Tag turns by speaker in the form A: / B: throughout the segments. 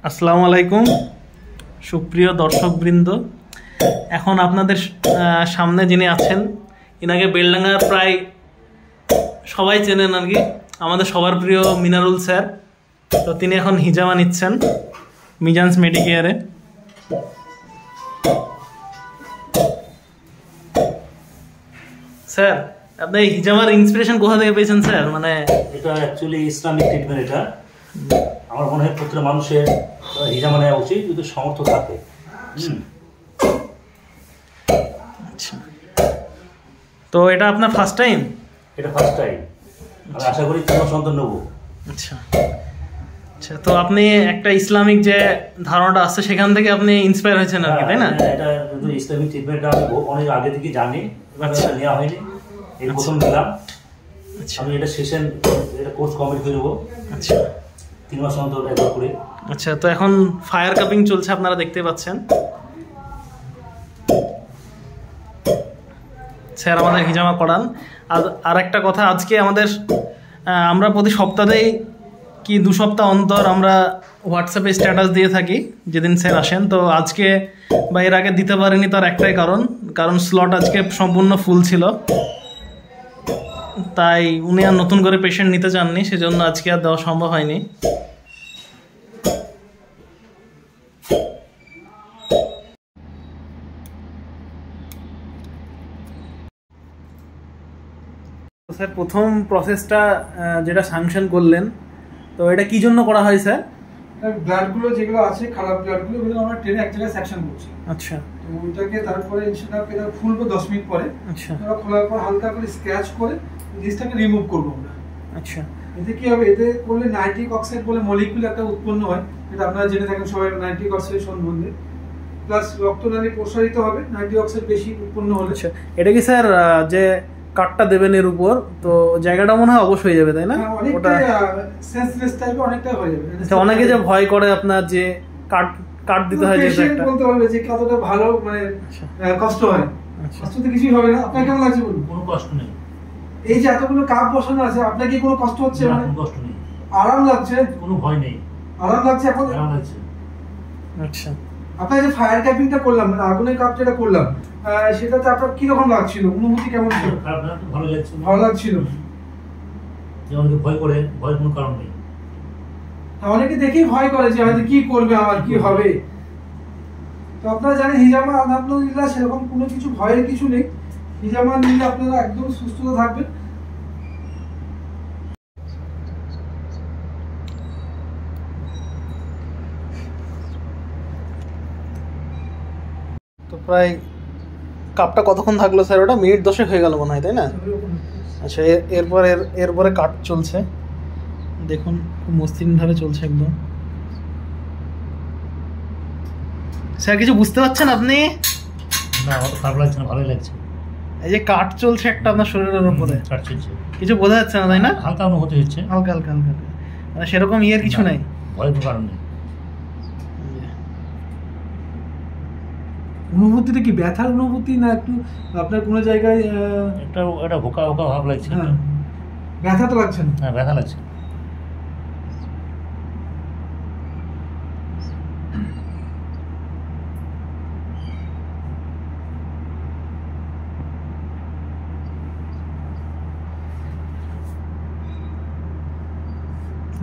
A: আসসালামু আলাইকুম সুপ্রিয় দর্শকবৃন্দ। এখন আপনাদের সামনে যিনি আছেন ইনাকে বেলডাঙ্গার প্রায় সবাই চেনেন আর কি, আমাদের সবার প্রিয় মিনারুল স্যার। তো তিনি এখন হিজামা নিচ্ছেন মিজান্স মেডিকেয়ারে। স্যার, আপনি হিজামার ইন্সপিরেশন কোথা থেকে পেয়েছেন স্যার? মানে
B: এটা অ্যাকচুয়ালি ইসলামিক ট্রিটমেন্ট। এটা আমার মনে হয় প্রত্যেকটা মানুষের হিজামা নেওয়া উচিত যদি সামর্থ্য থাকে।
A: আচ্ছা, তো এটা আপনার ফার্স্ট টাইম?
B: এটা ফার্স্ট টাইম, আমি আশা করি তোমার সন্তান নেবো।
A: আচ্ছা আচ্ছা, তো আপনি একটা ইসলামিক যে ধারণাটা আছে সেখান থেকে আপনি ইন্সপায়ার হয়েছেন আর কি, তাই না?
B: এটা কিন্তু ইসলামিক ট্রিটমেন্টটা আমি অনেক আগে থেকে জানি, নেওয়া হয়নি, এই প্রথম নিলাম। আমি এটা সেশন, এটা কোর্স কমপ্লিট করে দেবো। আচ্ছা, 3 মাস অন্তর একবার করে।
A: আচ্ছা, তো এখন ফায়ার কাপিং চলছে, আপনারা দেখতে পাচ্ছেন। স্যার আমাদের হিজামা করান। আর একটা কথা, আজকে আমরা প্রতি সপ্তাহেই কি 2 সপ্তাহ অন্তর আমরা হোয়াটসঅ্যাপে স্ট্যাটাস দিয়ে থাকি যেদিন স্যার আসেন। তো আজকে বা এর আগে দিতে পারিনি, তার একটাই কারণ স্লট আজকে সম্পূর্ণ ফুল ছিল, তাই উনি আর নতুন করে পেশেন্ট নিতে চাননি, সেজন্য আজকে আর দেওয়া সম্ভব হয়নি। স্যার, প্রথম প্রসেসটা যেটা স্যাংশন করলেন, তো এটা কি জন্য করা হয় স্যার?
C: ব্লাডগুলো যেগুলো আছে, খারাপ ব্লাডগুলো, ওগুলো আমরা ট্রেনে এক জায়গায় সেকশন করছি।
A: আচ্ছা, তো
C: ওইটাকে তারপরে ইনশাআল্লাহ এটা খুলবো 10 মিনিট পরে।
A: আচ্ছা,
C: আমরা খোলার পর হালকা করে স্ক্র্যাচ করে জিনিসটাকে রিমুভ করবো আমরা।
A: আচ্ছা,
C: এতে কি হবে, এতে করলে নাইট্রিক অক্সাইড বলে মলিকিউল একটা উৎপন্ন হয়, এটা আপনারা জেনে থাকেন সবাই নাইট্রিক অক্সাইড সম্বন্ধে। প্লাস রক্তনালী প্রসারিত হবে নাইট্রিক অক্সাইড বেশি উৎপন্ন হলে।
A: আচ্ছা, এটা কি স্যার যে কাটটা দেবেন এর উপর, তো জায়গাটা মনে হয় অবশ হয়ে যাবে, তাই না?
C: অনেকটা সেন্সলেস টাইপের অনেকটা হয়ে যাবে।
A: অনেকে যে ভয় করে আপনার যে কাট দিতে হয়, যেটা একটা
C: বলতে পারবে যে কতটা ভালো, মানে কষ্ট হয়। কষ্ট তো কিছুই হবে না। আপনার কেমন লাগছে বলুন?
B: কোনো কষ্ট নেই।
C: এই যে এতগুলো কাপ বসানো আছে, আপনার কি কোনো কষ্ট হচ্ছে?
B: মানে কোনো কষ্ট নেই,
C: আরাম লাগছে,
B: কোনো ভয় নেই,
C: আরাম লাগছে এখন।
B: আরাম লাগছে।
A: আচ্ছা,
C: আপনার যে ফায়ার ক্যাপিংটা করলাম, মানে আগুনের কাপ যেটা করলাম, সেটাতে আপনার কি রকম লাগছিল? অনুভূতি কেমন ছিল?
B: খারাপ না, ভালো লাগছিল।
C: ভালো লাগছিল।
B: যে অনেকে ভয় করে, ভয়ের কোনো কারণ নেই।
C: অনেকে দেখেই ভয় করে যে হয়তো কি করবে, আমার কি হবে। তো আপনারা জানেন হিজামা আলহামদুলিল্লাহ সেরকম কোনো কিছু ভয়ের কিছু নেই। হিজামা নিলে আপনারা একদম সুস্থতা থাকবেন।
A: তো প্রায় কাপটা কতক্ষণ থাকলো স্যার? ওটা মিনিট 10 হয়ে গেল মনে হয়, তাই না? আচ্ছা, এরপরে কাট চলছে, দেখুন খুব মসৃণভাবে চলছে একদম। স্যার, কিছু বুঝতে পারছেন আপনি?
B: না, অত খারাপ লাগছে না, ভালোই লাগছে।
A: এই যে কাট চলছে একটা আপনার শরীরের উপরে,
B: কাট চলছে,
A: কিছু বোঝা যাচ্ছে না, তাই না?
B: হালকা অনুভূতি হচ্ছে,
A: হালকা হালকা হালকা, মানে সেরকম ইয়ের কিছু নাই,
B: ভয়ের কোনো কারণ নেই।
C: অনুভূতিটা কি ব্যথার অনুভূতি, না একটু আপনার কোনো জায়গায়
B: একটা ভোকা ভোকা ভাব লাগছে?
C: ব্যথা তো লাগছে না?
B: হ্যাঁ, ব্যথা লাগছে।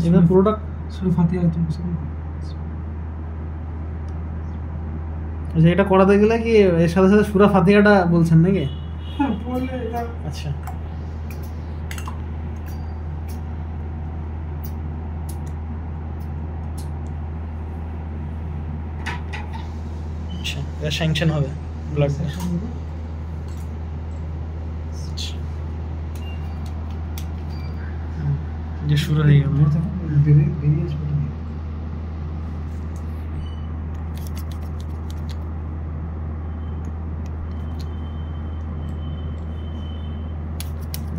A: যেটা পুরোটা
C: সূরা ফাতিহা একদম।
A: আচ্ছা, এটা করাতে গেলে কি এর সাথে সাথে সূরা ফাতিহাটা বলছেন নাকি?
C: হ্যাঁ, বললে এটা।
A: আচ্ছা, আচ্ছা, এটা স্যাংশন হবে ব্লাড যে শুরু হয়ে গেল।
C: বেরিয়ে আসবে।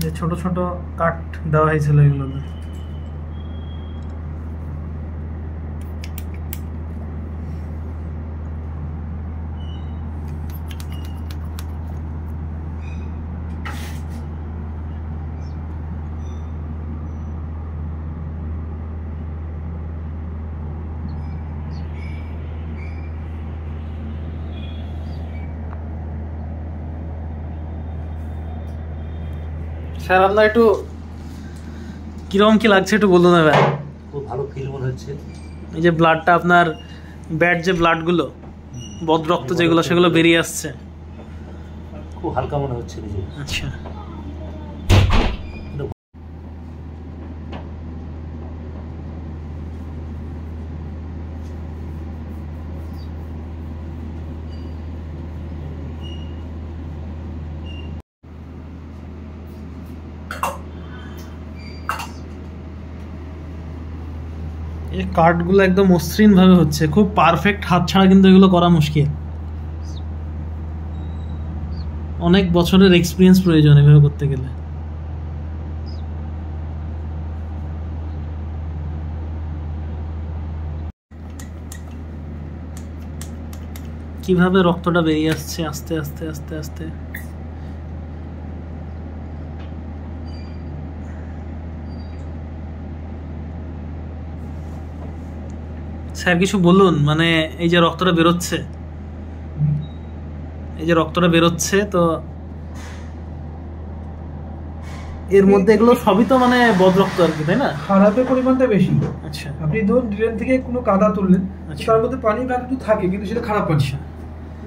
A: যে ছোট ছোট কাট দেওয়া হয়েছিল এগুলোতে। স্যার আপনার একটু কিরকম কি লাগছে একটু বলুন এবার।
B: খুব ভালো ফিল মনে হচ্ছে।
A: এই যে ব্লাডটা আপনার ব্যাড যে ব্লাডগুলো বদ রক্ত যেগুলো সেগুলো বেরিয়ে আসছে,
B: খুব হালকা মনে হচ্ছে নিজে।
A: আচ্ছা এই কাটগুলো একদম মসৃণ ভাবে হচ্ছে, খুব পারফেক্ট হাত ছাড়া কিন্তু এগুলো করা মুশকিল, অনেক বছরের এক্সপিরিয়েন্স প্রয়োজন এভাবে করতে গেলে। কিভাবে রক্তটা বেরিয়ে আসছে আস্তে আস্তে আস্তে আস্তে। স্যার কিছু বলুন, মানে এই যে রক্তটা বেরোচ্ছে, এই যে রক্তটা বেরোচ্ছে, তো এর মধ্যে এগুলো সবই তো মানে বদ রক্ত আর কি, তাই না?
C: খারাপের পরিমাণটা বেশি।
A: আচ্ছা,
C: আপনি ধরুন ড্রেন থেকে কোনো কাদা তুললেন,
A: আচ্ছা।
C: তার মধ্যে পানি একটু থাকে কিন্তু সেটা খারাপ পানি।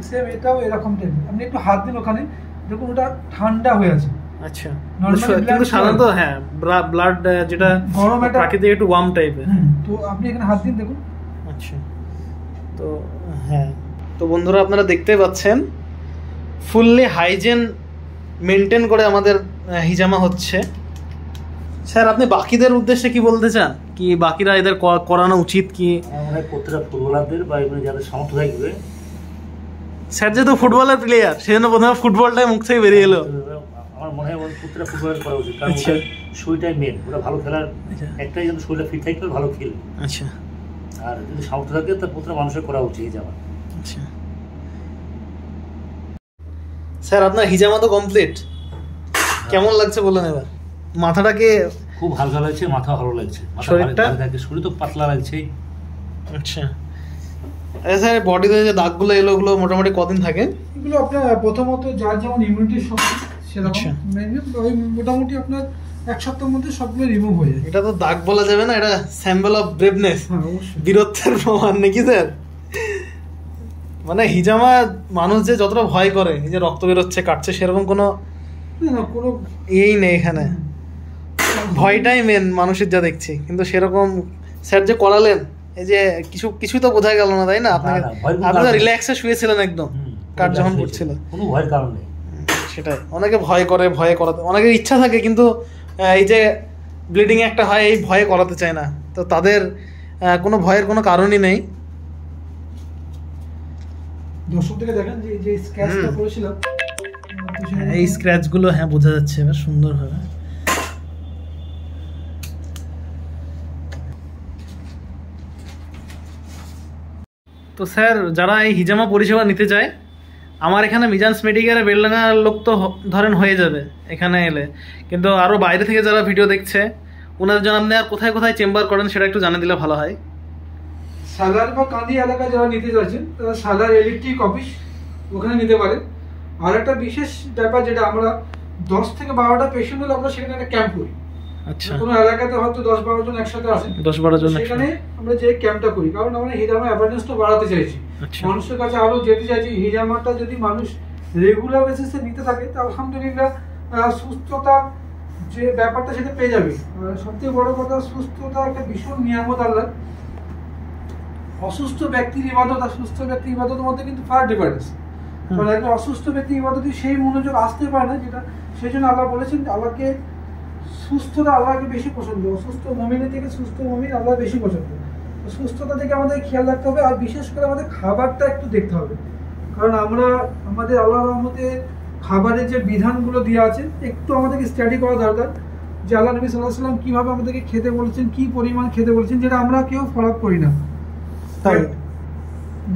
C: সেম এটাও এরকম টাইপের। আপনি একটু হাত দিন ওখানে, দেখুন ওটা ঠান্ডা হয়ে আছে।
A: আচ্ছা,
C: Normally
A: কিন্তু
C: blood
A: সাধারণত হ্যাঁ ব্লাড যেটা
C: গরম একটা
A: প্রাকৃতিক একটু ওয়ার্ম টাইপের।
C: তো আপনি এখানে হাত দিন দেখুন।
A: আচ্ছা, তো হ্যাঁ, তো বন্ধুরা আপনারা দেখতে পাচ্ছেন ফুললি হাইজেন মেনটেন করে আমাদের হিজামা হচ্ছে। স্যার আপনি বাকিদের উদ্দেশ্যে কি বলতে চান, কি বাকিরা এদের করানো উচিত কি?
B: আমার প্রত্যেকটা ফুটবলারদের বা এমনি যাদের সামর্থ্য থাকবে।
A: স্যার যেহেতু ফুটবলের প্লেয়ার সেজন্য প্রথমে ফুটবলটাই মুখ থেকে বেরিয়ে এলো।
B: আমার মনে হয় প্রত্যেকটা ফুটবলার করা উচিত, কারণ শরীরটাই মেন, ওরা ভালো খেলার একটাই যেন শরীরটা ফিট থাকলে ভালো খেলবে।
A: আচ্ছা,
B: আর যদি সামর্থ্য থাকে তার প্রত্যেকটা মানুষের করা উচিত হিজামা।
A: আচ্ছা স্যার আপনার হিজামা তো কমপ্লিট, কেমন লাগছে বলুন এবার? মাথাটাকে
B: খুব হালকা লাগছে, মাথা ভালো লাগছে,
A: শরীরটা
B: শরীর তো পাতলা লাগছে।
A: আচ্ছা, আচ্ছা স্যার বডিতে যে দাগগুলো এলো ওগুলো মোটামুটি কদিন থাকে?
C: এগুলো আপনার প্রথমত যার যেমন ইমিউনিটির শক্তি সেরকম ওই মোটামুটি আপনার এক সপ্তাহের মধ্যে সবগুলো রিমুভ হয়ে যায়।
A: এটা তো দাগ বলা যাবে না, এটা স্যাম্পল অফ ব্রেভনেস, বীরত্বের প্রমাণ নাকি স্যার? মানে হিজামা মানুষ যে যতটা ভয় করে, এই যে রক্ত বেরোচ্ছে কাটছে, সেরকম কোনো
C: কোনো
A: এই নেই এখানে, ভয়টাই মেন মানুষের যা দেখছি। কিন্তু সেরকম স্যার যে করালেন, এই যে কিছু তো বোঝা গেল না, তাই না? আপনাকে আপনি তো রিল্যাক্সে শুয়েছিলেন একদম, কাট যখন পড়ছিল,
B: কোনো ভয়ের কারণ নেই।
A: সেটাই, অনেকে ভয় করে, ভয়ে করাতে, অনেকের ইচ্ছা থাকে কিন্তু এই যে ব্লিডিং একটা হয় এই ভয়ে করাতে চায় না, তো তাদের কোনো ভয়ের কোনো কারণই নেই।
C: দর্শক থেকে দেখেন যে স্ক্র্যাচটা করেছিলাম,
A: এই স্ক্র্যাচগুলো হ্যাঁ বোঝা যাচ্ছে এবার সুন্দরভাবে। তো স্যার যারা এই হিজামা পরিষেবা নিতে চায়, আমার এখানে মিজান্স মেডিকেলে বেলডাঙ্গার লোক তো ধরেন হয়ে যাবে এখানে এলে, কিন্তু আরও বাইরে থেকে যারা ভিডিও দেখছে ওনাদের জন্য আপনি আর কোথায় কোথায় চেম্বার করেন সেটা একটু জানিয়ে দিলে ভালো হয়।
C: সালার বা কান্দি এলাকায় যারা নিতে যাচ্ছেন তারা সালার ইলেকট্রিক অফিস, ওখানে নিতে পারেন। আর একটা বিশেষ ব্যাপার যেটা আমরা 10 থেকে 12টা পেশেন্ট হলে আমরা সেখানে একটা ক্যাম্প করি।
A: আচ্ছা,
C: কোনো এলাকাতে হয়তো 10-12 জন একসাথে আসেন,
A: 10-12 জন
C: সেখানে আমরা যে ক্যাম্পটা করি, কারণ আমরা হিজামা অ্যাওয়ারনেসটা বাড়াতে চাইছি, মানুষের কাছে আরো যেতে চাইছি। হিজামাটা যদি মানুষ রেগুলার বেসিসে নিতে থাকে তা আলহামদুলিল্লাহ সুস্থতার যে ব্যাপারটা সেটা পেয়ে যাবে। সবথেকে বড় কথা, সুস্থতা একটা ভীষণ নিয়ামত আল্লাহ। অসুস্থ ব্যক্তির ইবাদত আর সুস্থ ব্যক্তির ইবাদতের মধ্যে কিন্তু ফার ডিফারেন্স। মানে একটা অসুস্থ ব্যক্তির ইবাদতে সেই মনোযোগ আসতে পারে না, যেটা সেই জন্য আল্লাহ বলেছেন আল্লাহকে সুস্থতা আল্লাহকে বেশি পছন্দ, অসুস্থ মুমিনের থেকে সুস্থ মুমিন আল্লাহ বেশি পছন্দ। সুস্থতা থেকে আমাদের খেয়াল রাখতে হবে, আর বিশেষ করে আমাদের খাবারটা একটু দেখতে হবে, কারণ আমরা আমাদের আল্লাহর রহমতে খাবারের যে বিধানগুলো দেওয়া আছে একটু আমাদেরকে স্টাডি করা দরকার, যে আল্লাহ নবী সাল্লাল্লাহু আলাইহি ওয়াসাল্লাম কীভাবে আমাদেরকে খেতে বলেছেন, কী পরিমাণ খেতে বলেছেন, যেটা আমরা কেউ ফলো করি না। তাই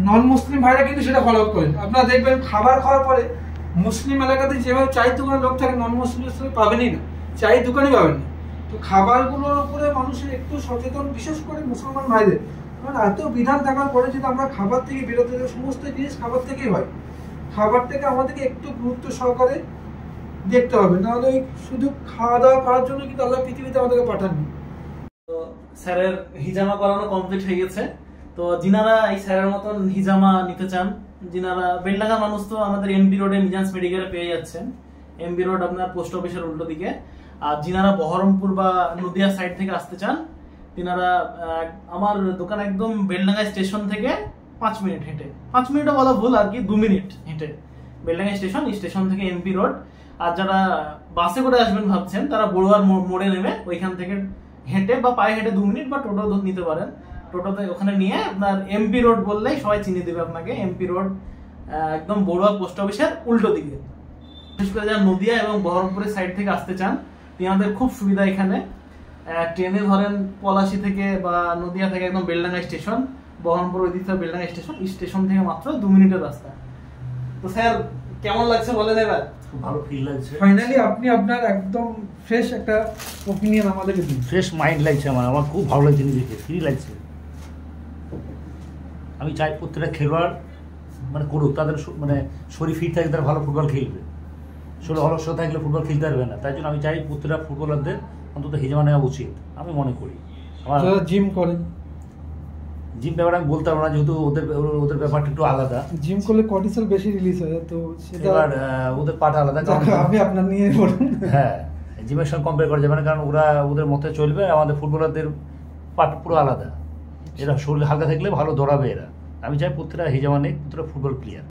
C: নন মুসলিম ভাইরা কিন্তু সেটা ফলো করেন। আপনারা দেখবেন খাবার খাওয়ার পরে মুসলিম এলাকাতে যেভাবে চায়ের দোকানের লোক থাকে, নন মুসলিম পাবেনই না, চায়ের দোকানই পাবেন না। তো খাবারগুলোর উপরে মানুষের একটু সচেতন, বিশেষ করে মুসলমান ভাইদের, কারণ এত বিধান থাকার পরে যদি আমরা খাবার থেকে বিরত, সমস্ত জিনিস খাবার থেকেই হয়, খাবার থেকে আমাদেরকে একটু গুরুত্ব সহকারে দেখতে হবে, নাহলে শুধু খাওয়া দাওয়া করার জন্য কিন্তু আল্লাহ পৃথিবীতে আমাদেরকে পাঠাননি।
A: তো স্যারের হিজামা করানো কমপ্লিট হয়ে গেছে। তো যিনারা এই স্যারের মতন হিজামা নিতে চান, যিনারা বেলডাঙ্গার মানুষ তো আমাদের এমবি রোডে মিজান্স মেডিকেলে পেয়ে যাচ্ছেন। এমবি রোড আপনার পোস্ট অফিসের উল্টো দিকে। আর যিনারা বহরমপুর বা নদিয়া সাইড থেকে আসতে চান, তিনারা আমার দোকান একদম বেলডাঙ্গা স্টেশন থেকে 5 মিনিট হেঁটে, 5 মিনিটও বলা ভুল আর কি, 2 মিনিট হেঁটে বেলডাঙ্গা স্টেশন থেকে এমপি রোড। আর যারা বাসে করে আসবেন ভাবছেন, তারা বড়ুয়ার মোড়ে নেমে ওইখান থেকে হেঁটে বা পায়ে হেঁটে 2 মিনিট বা টোটো নিতে পারেন। টোটোতে ওখানে নিয়ে আপনার এমপি রোড বললেই সবাই চিনে দেবে আপনাকে। এমপি রোড একদম বড়ুয়া পোস্ট অফিসের উল্টো দিকে। বিশেষ করে যারা নদিয়া এবং বহরমপুরের সাইড থেকে আসতে চান, তিনাদের খুব সুবিধা এখানে। ট্রেনে ধরেন পলাশী থেকে বা নদিয়া থেকে একদম বেলডাঙ্গা স্টেশন, বহরমপুর ওই দিক থেকে বেলডাঙ্গা স্টেশন থেকে মাত্র 2 মিনিটের রাস্তা। তো স্যার কেমন লাগছে বলেন এবার?
B: খুব ভালো ফিল লাগছে।
C: ফাইনালি আপনি আপনার একদম ফ্রেশ একটা ওপিনিয়ন আমাদেরকে দিন।
B: ফ্রেশ মাইন্ড লাগছে আমার খুব ভালো লাগছে, নিজেকে ফ্রি লাগছে। আমি চাই প্রত্যেকটা খেলোয়াড় মানে করুক, তাদের মানে শরীর ফিট থাকে, তারা ভালো ফুটবল খেলবে। শরীর অলস থাকলে ফুটবল খেলতে পারবে না। তাই জন্য আমি চাই প্রত্যেকটা ফুটবলারদের অন্তত হিজামা নেওয়া উচিত, আমি মনে করি। আমার
C: জিম করেন,
B: জিম ব্যাপারে আমি বলতে পারবো না, যেহেতু ওদের ব্যাপারটা একটু আলাদা।
C: জিম করলে কর্টিসল বেশি রিলিজ হয়, তো সেটা
B: এবার ওদের পাটা আলাদা।
C: আপনি আপনার নিয়ে বলুন।
B: হ্যাঁ, জিমের সঙ্গে কম্পেয়ার করা যাবে না, কারণ ওদের মতে চলবে। আমাদের ফুটবলারদের পাট পুরো আলাদা। এরা শরীর হালকা থাকলে ভালো দৌড়াবে এরা। আমি চাই প্রত্যেকটা হিজামা নেই, প্রত্যেকটা ফুটবল প্লেয়ার।